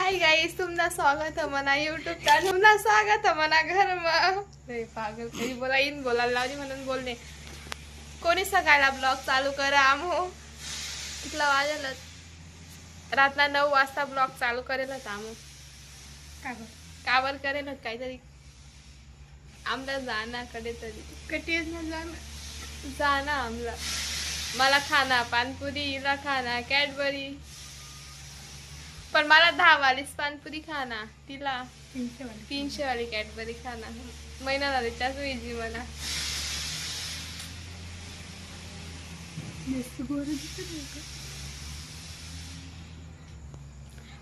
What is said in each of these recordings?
Hi guys, तुमना स्वागत है मना यूट्यूब चॅनल. तुमना स्वागत है मना घर में. पागल कधी बोला इन बोलायला लावली म्हणून बोलणे. कोणी सकाळला ब्लॉग चालू करा आमो. कितला वाजलं? रातना 9 वाजता ब्लॉग चालू करेलच आमो. कावर करेलच काहीतरी. आमला जाण्याकडे तरी कटीच जाना आमला. मला खाना पानपुरी, हिला खाना कॅडबरी. पण मला 10 वालीच पानपुरी खाना, तिला 300 वाली कॅडबरी खाना. महिना झाले त्याच वेजी मला.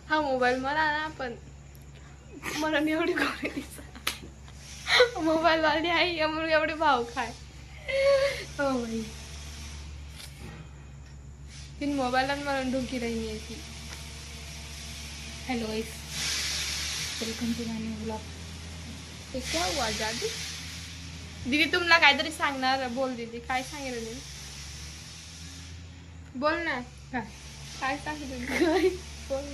हा मोबाईल मला ना, पण मला एवढी गोरी दिसा. मोबाईल वाली आई एवढे भाव खाय. हो भाई तीन मोबाईलात मला ढुकी राहिली आहे ती. Hello guys, welcome to my new blog. ते क्या हुआ जादू? दीदी तुमला काहीतरी सांगणार. बोल दीदी, काय सांगेल दीदी? बोल ना. काय सांगितलं? बोल.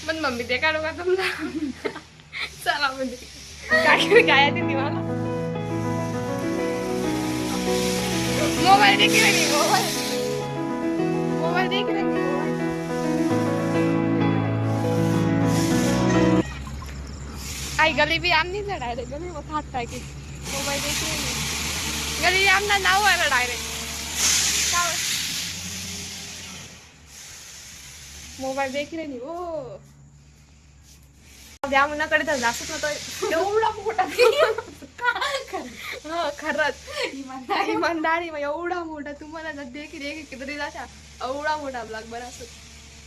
पण मम्मी ते काढू का तुमला? चला म्हणजे काय आहे ते मला मोबाईल देखील नाही. मोबाईल देखील नाही. आई गली भी आम नहीं डायरेक्ट गली वो खात है कि मोबाइल देख रहे हैं. गली आम ना नाव है डायरेक्ट मोबाईल देख रहे नहीं वो. द्या मुलाकडे तर जास्तच नव्हतं एवढा मोठा. हा खरंच इमानदारी एवढा मोठा. तुम्हाला जर देख तरी अशा एवढा मोठा ब्लॉग बना असत.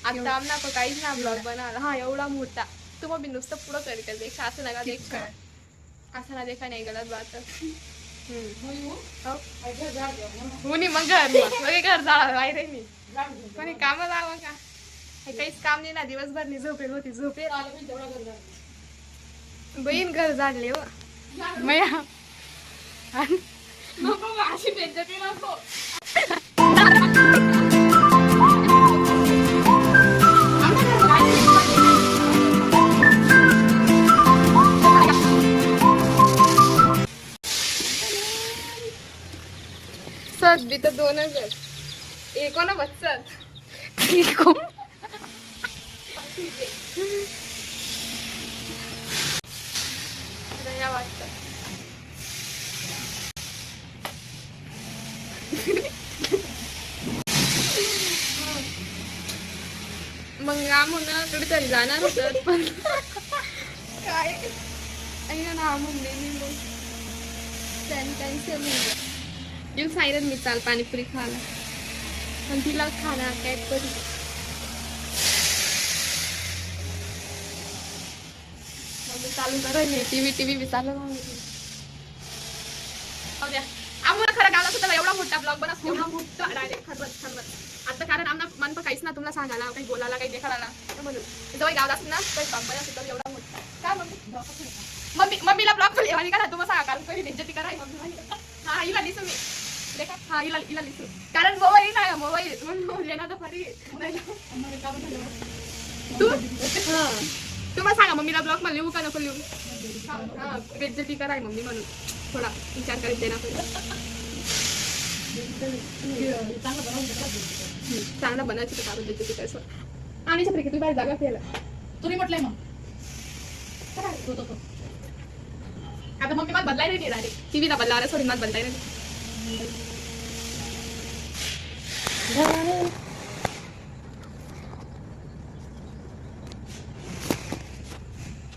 आता आमना काहीच ना ब्लॉग बनवला. हा एवढा मोठा. तुम भी नुसतं पुढं करीत देख. असं नका देख. असं ना देखा नाही गलत बात. मुनी मग घर जाळा बाहेर मी कोणी काम लावा का? काहीच काम नाही ना. दिवसभर नि झोपेल होती. झोपेल बहीण घर झाडले हो मया. अशी बेइज्जती नको. सद भी तो 2000 एक ना बच्चत मग आमून कुठेतरी जाणार होत. पण काय ना म्हणून कॅन्सल येऊ सांगितलं मी चाल पाणीपुरी खायला. पण तिला खाना कॅडबरी. चालू करायला टीव्ही बी चालू द्या. आम्हाला खरं गावाला सुद्धा एवढा मोठा ब्लॉग बनत. एवढा मोठा डायरेक्ट खरबत. आता कारण आमना मन पण काहीच ना तुम्हाला सांगायला, काही बोलायला, काही देखायला. म्हणून जवळ गावात असेल ना काही ब्लॉग बनत सुद्धा एवढा मोठा. काय मम्मीला ब्लॉग पण एवढी करा. तुम्हाला सांगा कारण काही बेइज्जती कराय मम्मी. हा हिला दिसू मी देखा. हा हिला दिसू कारण मोबाईल नाही. मोबाईल म्हणून लेना तर फरी तू. हा तुम्हाला सांगा मम्मीला ब्लॉग मला लिहू का नको लिहू. हा बेइज्जती कराय मम्मी म्हणून थोडा विचार करीत देना. चांगला बनायचं तर कारण बेइज्जती करायचं. आणि छत्री किती बाहेर जागा फिरायला तुम्ही म्हटलंय मग आता मम्मी मला बदलाय नाही डायरेक्ट. टीव्हीला बदलायला सोडून मला बदलाय नाही.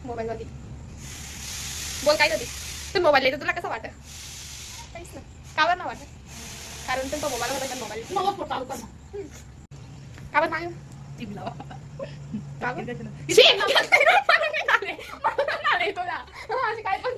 मोबाईल मध्ये बोल काय होती ते मोबाईल येतो तुला कसं वाटत? काहीच ना. कावर ना वाटत कारण तो मोबाईल होता. मोबाईल चालू कर कावर नाही काय पण